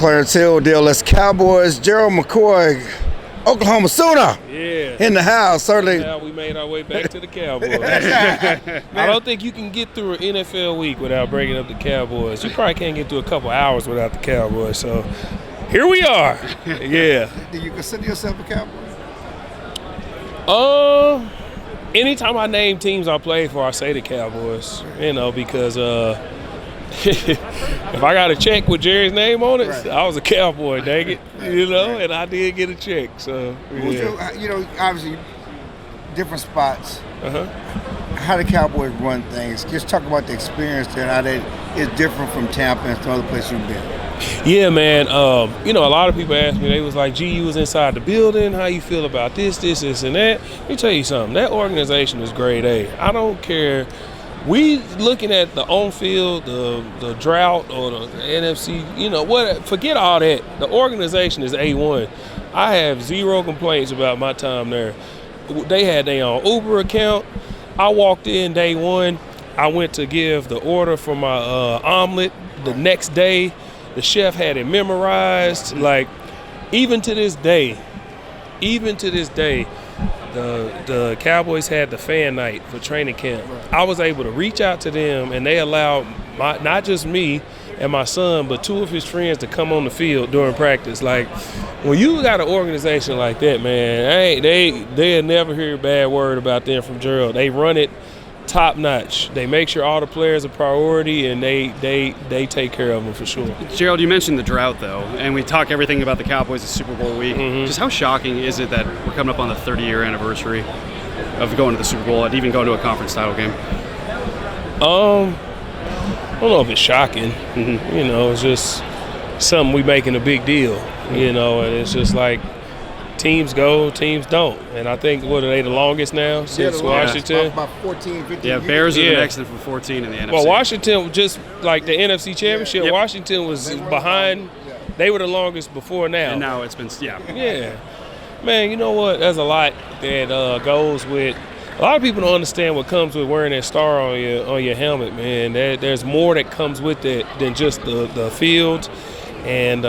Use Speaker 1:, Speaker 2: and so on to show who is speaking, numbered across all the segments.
Speaker 1: Clarence Hill, DLLS Cowboys. Gerald McCoy, Oklahoma Sooner.
Speaker 2: Yeah.
Speaker 1: In the house, certainly.
Speaker 2: Now we made our way back to the Cowboys. I don't think you can get through an NFL week without bringing up the Cowboys. You probably can't get through a couple hours without the Cowboys. So here we are. Yeah.
Speaker 1: Do you consider yourself a Cowboy?
Speaker 2: Anytime I name teams I played for, I say the Cowboys. You know, because if I got a check with Jerry's name on it, right, I was a Cowboy, dang it. You know, and I did get a check. So, yeah.
Speaker 1: You know, obviously, different spots. How the Cowboys run things. Just talk about the experience there and how that is different from Tampa and some other places you've been.
Speaker 2: Yeah, man. You know, a lot of people ask me, they was like, gee, you was inside the building. How you feel about this, and that? Let me tell you something. That organization is grade A. I don't care. We looking at the on-field, the drought, or the NFC, you know, what? Forget all that. The organization is A1. I have zero complaints about my time there. They had their own Uber account. I walked in day one. I went to give the order for my omelet the next day. The chef had it memorized. Like, even to this day, the Cowboys had the fan night for training camp. I was able to reach out to them, and they allowed not just me and my son, but two of his friends to come on the field during practice. Like, when you got an organization like that, man, they'll never hear a bad word about them from Gerald. They run it top notch. They make sure all the players are priority, and they take care of them for sure.
Speaker 3: Gerald, you mentioned the drought though, and we talk everything about the Cowboys at Super Bowl week. Just how shocking is it that we're coming up on the 30-year anniversary of going to the Super Bowl and even going to a conference title game?
Speaker 2: I don't know if it's shocking. You know, it's just something we making a big deal. You know, and it's just like, teams go, teams don't. And I think, what are they, the longest now since Washington?
Speaker 1: About 14, 15
Speaker 3: years. Bears are the next from 14 in the NFC.
Speaker 2: Well, Washington, just like the NFC Championship, Washington was behind. They were the longest before now.
Speaker 3: And now it's been,
Speaker 2: Yeah. Man, you know what? There's a lot that goes with. A lot of people don't understand what comes with wearing that star on your helmet, man. There's more that comes with it than just the field. And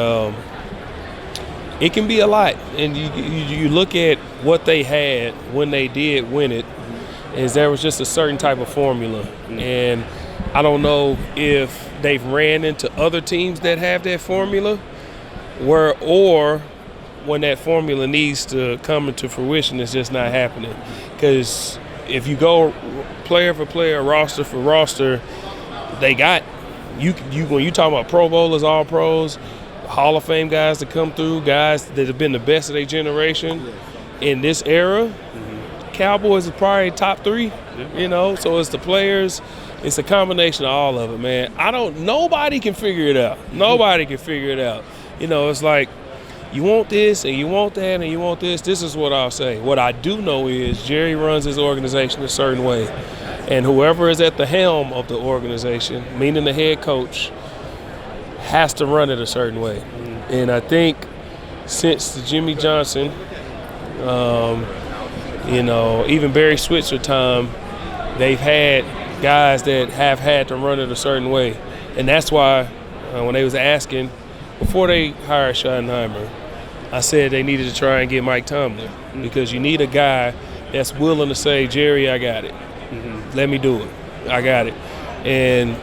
Speaker 2: it can be a lot, and you look at what they had when they did win it, is there was just a certain type of formula, and I don't know if they've ran into other teams that have that formula, or when that formula needs to come into fruition, it's just not happening. Because if you go player for player, roster for roster, they got you when you talk about Pro Bowlers, All Pros, Hall of Fame guys that come through, guys that have been the best of their generation in this era. Cowboys is probably top 3, you know, so it's the players, it's a combination of all of it, man. Nobody can figure it out. Nobody can figure it out. You know, it's like, you want this and you want that and you want this. This is what I'll say. What I do know is Jerry runs his organization a certain way, and whoever is at the helm of the organization, meaning the head coach, has to run it a certain way. And I think since the Jimmy Johnson, you know, even Barry Switzer time, they've had guys that have had to run it a certain way. And that's why when they was asking, before they hired Schottenheimer, I said they needed to try and get Mike Tomlin, because you need a guy that's willing to say, Jerry, I got it. Let me do it. I got it. And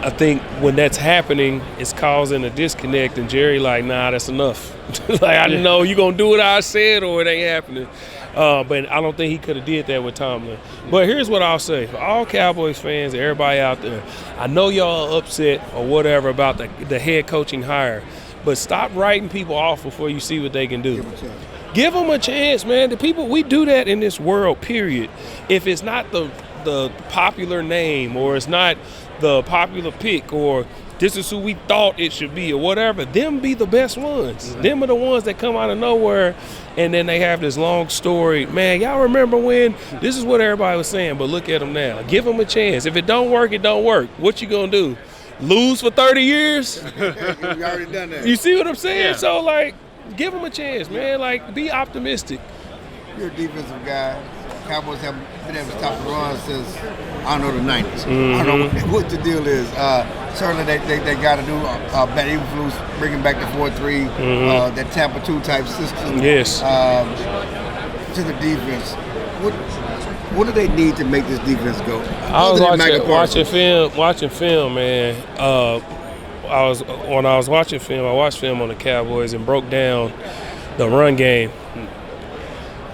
Speaker 2: I think when that's happening, it's causing a disconnect, and Jerry like, nah, that's enough. Like, I know you're going to do what I said or it ain't happening. But I don't think he could have did that with Tomlin. But here's what I'll say. For all Cowboys fans, everybody out there, I know y'all are upset or whatever about the head coaching hire, but stop writing people off before you see what they can do. Give them a chance, man. The people, we do that in this world, period. If it's not the popular name, or it's not the popular pick, or this is who we thought it should be, or whatever, them be the best ones. Them are the ones that come out of nowhere, and then they have this long story. Man, y'all remember when? This is what everybody was saying, but look at them now. Give them a chance. If it don't work, it don't work. What you gonna do? Lose for 30 years?
Speaker 1: You already done that.
Speaker 2: You see what I'm saying? Yeah. So, like, give them a chance, man. Like, be optimistic.
Speaker 1: You're a defensive guy. Cowboys haven't been able to stop the run since, I don't know, the 90s. I don't know what the deal is. certainly they got to do Ben Eberflus bringing back the 4-3, that Tampa 2 type system.
Speaker 2: Yes.
Speaker 1: To the defense. What do they need to make this defense go?
Speaker 2: I was watching film, man. When I was watching film, I watched film on the Cowboys and broke down the run game.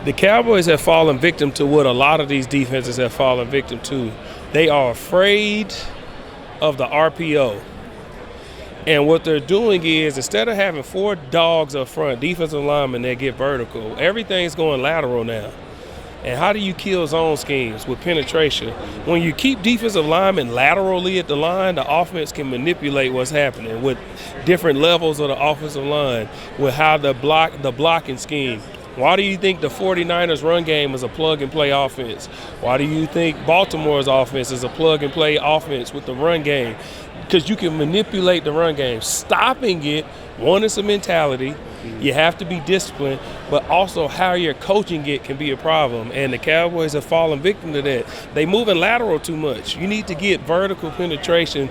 Speaker 2: The Cowboys have fallen victim to what a lot of these defenses have fallen victim to. They are afraid of the RPO. And what they're doing is, instead of having 4 dogs up front, defensive linemen that get vertical, everything's going lateral now. And how do you kill zone schemes with penetration? When you keep defensive linemen laterally at the line, the offense can manipulate what's happening with different levels of the offensive line, with how the blocking scheme. Why do you think the 49ers run game is a plug-and-play offense? Why do you think Baltimore's offense is a plug-and-play offense with the run game? Because you can manipulate the run game. Stopping it, one, is a mentality. You have to be disciplined, but also how you're coaching it can be a problem. And the Cowboys have fallen victim to that. They moving lateral too much. You need to get vertical penetration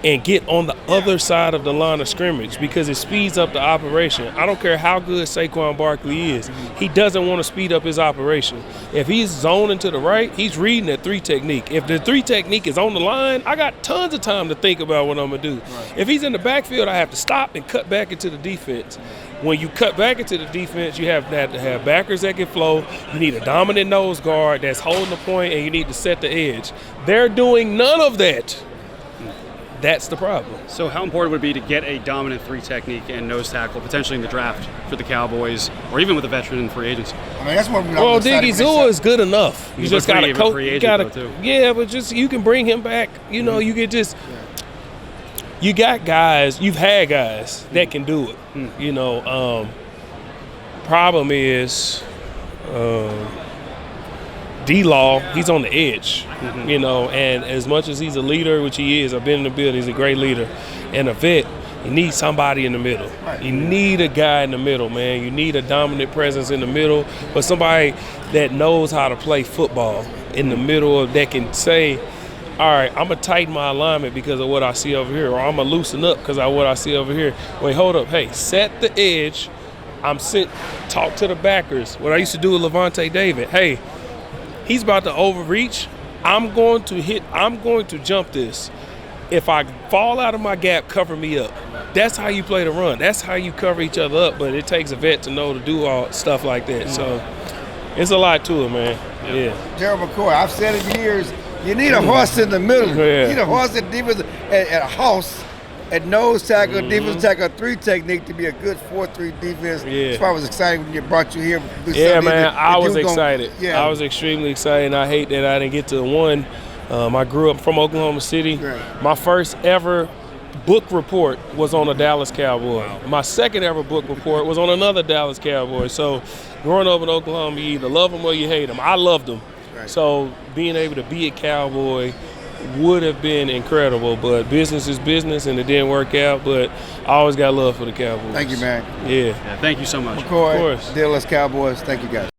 Speaker 2: and get on the other side of the line of scrimmage, because it speeds up the operation. I don't care how good Saquon Barkley is. He doesn't want to speed up his operation. If he's zoning to the right, he's reading that 3 technique. If the 3 technique is on the line, I got tons of time to think about what I'm going to do. Right. If he's in the backfield, I have to stop and cut back into the defense. When you cut back into the defense, you have to have backers that can flow. You need a dominant nose guard that's holding the point, and you need to set the edge. They're doing none of that. That's the problem.
Speaker 3: So how important would it be to get a dominant 3 technique and nose tackle, potentially in the draft for the Cowboys, or even with a veteran in free agency?
Speaker 1: I mean, that's what
Speaker 2: well, Diggy Zua is good enough. You just got to coach. Yeah, but just you can bring him back. You know, you could just. You got guys. You've had guys that can do it. You know, problem is. D-Law, he's on the edge, you know, and as much as he's a leader, which he is, I've been in the building, he's a great leader, and a vet, you need somebody in the middle. You need a guy in the middle, man. You need a dominant presence in the middle, but somebody that knows how to play football in the middle, that can say, all right, I'm going to tighten my alignment because of what I see over here, or I'm going to loosen up because of what I see over here. Wait, hold up. Hey, set the edge. Talk to the backers. What I used to do with Levante David. Hey, he's about to overreach. I'm going to jump this. If I fall out of my gap, cover me up. That's how you play the run. That's how you cover each other up, but it takes a vet to know to do all stuff like that. So it's a lot to it, man. Yeah.
Speaker 1: Gerald McCoy, I've said it years, you need a horse in the middle. You need a horse in defense, and a house at nose tackle, defense tackle, 3 technique to be a good 4-3 defense.
Speaker 2: Yeah.
Speaker 1: That's why I was excited when you brought you here.
Speaker 2: Yeah, man, I was excited. I was extremely excited, and I hate that I didn't get to one. I grew up from Oklahoma City. Right. My first ever book report was on a Dallas Cowboy. My second ever book report was on another Dallas Cowboy. So growing up in Oklahoma, you either love them or you hate them. I loved them. Right. So being able to be a Cowboy would have been incredible, but business is business, and it didn't work out, but I always got love for the Cowboys.
Speaker 1: Thank you, man.
Speaker 2: Yeah.
Speaker 3: Thank you so much.
Speaker 1: McCoy,
Speaker 2: of course.
Speaker 1: Dallas Cowboys, thank you, guys.